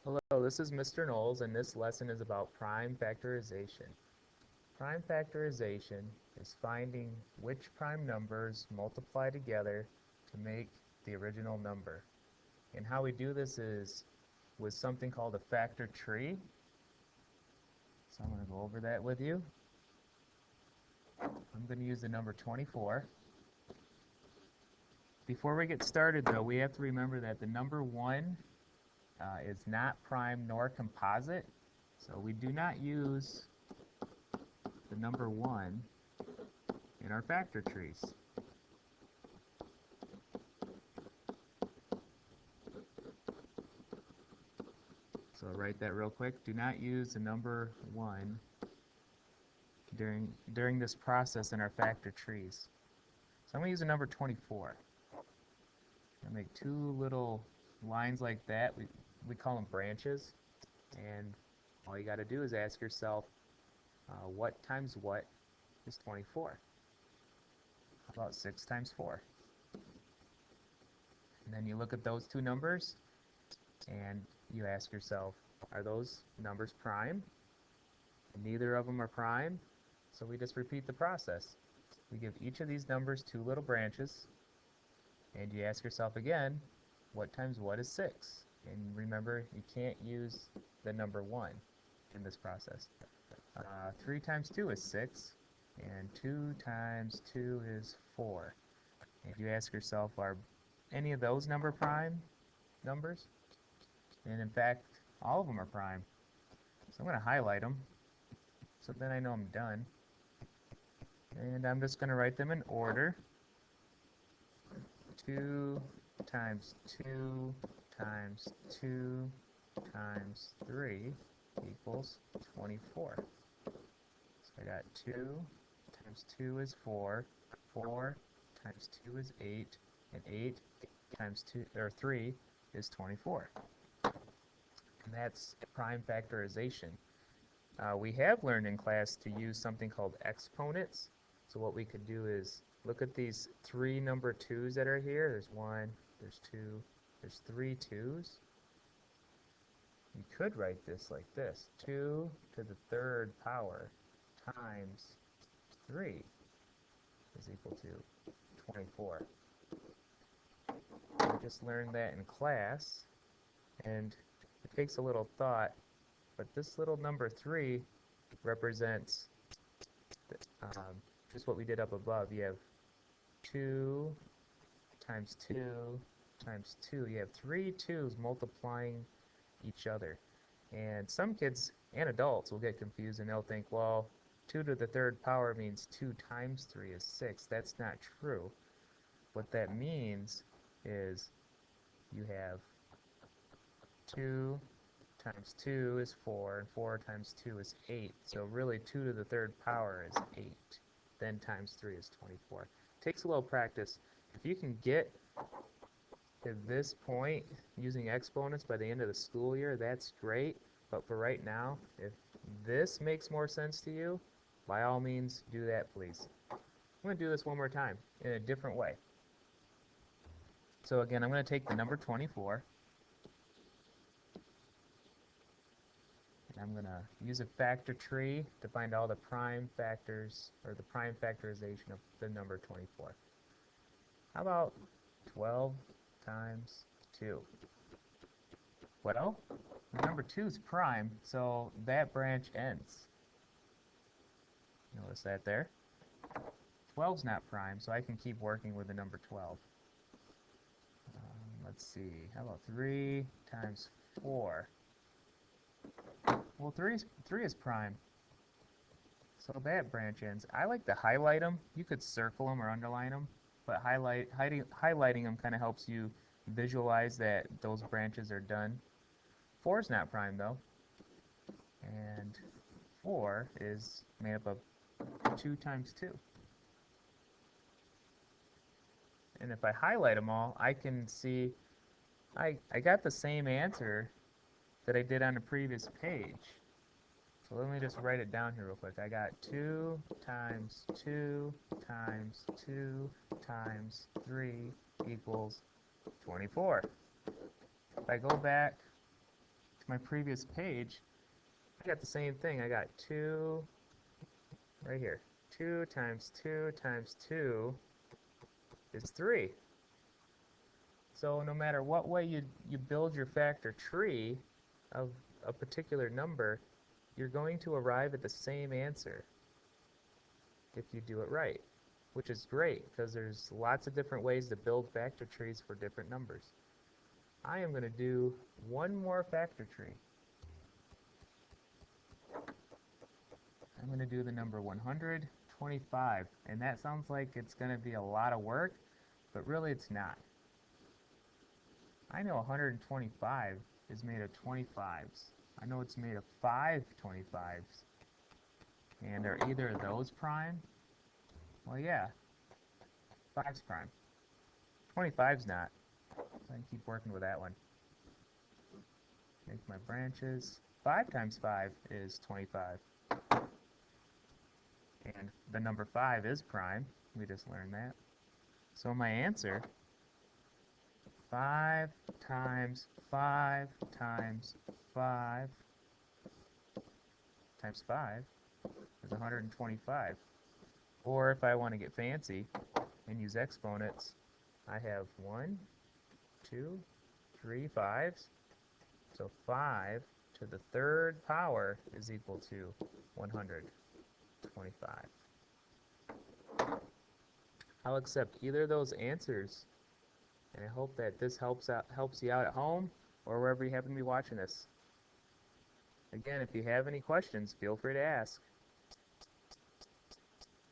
Hello, this is Mr. Knowles, and this lesson is about prime factorization. Prime factorization is finding which prime numbers multiply together to make the original number. And how we do this is with something called a factor tree. So I'm going to go over that with you. I'm going to use the number 24. Before we get started, though, we have to remember that the number 1 is not prime nor composite. So we do not use the number 1 in our factor trees. So I'll write that real quick. Do not use the number 1 during this process in our factor trees. So I'm going to use the number 24. I'll make two little lines like that. We call them branches. And all you got to do is ask yourself, what times what is 24? How about 6 times 4? And then you look at those two numbers and you ask yourself, are those numbers prime? Neither of them are prime, so we just repeat the process. We give each of these numbers two little branches, and you ask yourself again, what times what is 6? And remember, you can't use the number 1 in this process. 3 times 2 is 6, and 2 times 2 is 4. And you ask yourself, are any of those prime numbers? And in fact, all of them are prime. So I'm going to highlight them, so then I know I'm done. And I'm just going to write them in order. 2 times 2 times 2 times 3 equals 24. So I got 2 times 2 is 4, 4 times 2 is 8, and 8 times 2 or 3 is 24. And that's prime factorization. We have learned in class to use something called exponents. So what we could do is look at these 3 number 2's that are here. There's 1, there's 2, there's 3 2's. You could write this like this. 2 to the 3rd power times 3 is equal to 24. We just learned that in class, and it takes a little thought, but this little number 3 represents just what we did up above. You have 2 times 2 times 2. You have 3 2's multiplying each other. And some kids and adults will get confused and they'll think, well, 2 to the 3rd power means 2 times 3 is 6. That's not true. What that means is you have 2 times 2 is 4, and 4 times 2 is 8. So really 2 to the 3rd power is 8. Then times 3 is 24. Takes a little practice. If you can get to this point using exponents by the end of the school year, that's great. But for right now, if this makes more sense to you, by all means, do that, please. I'm going to do this one more time in a different way. So again, I'm going to take the number 24, and I'm going to use a factor tree to find all the prime factors, or the prime factorization of the number 24. How about 12 times 2? Well, the number 2 is prime, so that branch ends. Notice that there. 12's not prime, so I can keep working with the number 12. Let's see, how about 3 times 4? Well, 3 is prime, so that branch ends. I like to highlight them. You could circle them or underline them, but highlighting them kind of helps you visualize that those branches are done. 4 is not prime, though, and 4 is made up of 2 times 2. And if I highlight them all, I can see I got the same answer that I did on the previous page. So let me just write it down here real quick. I got 2 times 2 times 2 times 3 equals 24. If I go back to my previous page, I got the same thing. I got 2 right here. 2 times 2 times 2 is 3. So no matter what way you build your factor tree of a particular number, you're going to arrive at the same answer if you do it right, which is great because there's lots of different ways to build factor trees for different numbers. I am going to do one more factor tree. I'm going to do the number 125, and that sounds like it's going to be a lot of work, but really it's not. I know 125 is made of 25s. I know it's made of 5 25s. And are either of those prime? Well, yeah, 5's prime. 25's not. So I can keep working with that one. Make my branches. 5 times 5 is 25. And the number 5 is prime. We just learned that. So my answer, 5 times 5 times 5 times 5 is 125. Or if I want to get fancy and use exponents, I have 1, 2, 3 5s. So 5 to the 3rd power is equal to 125. I'll accept either of those answers, and I hope that this helps you out at home or wherever you happen to be watching this. Again, if you have any questions, feel free to ask.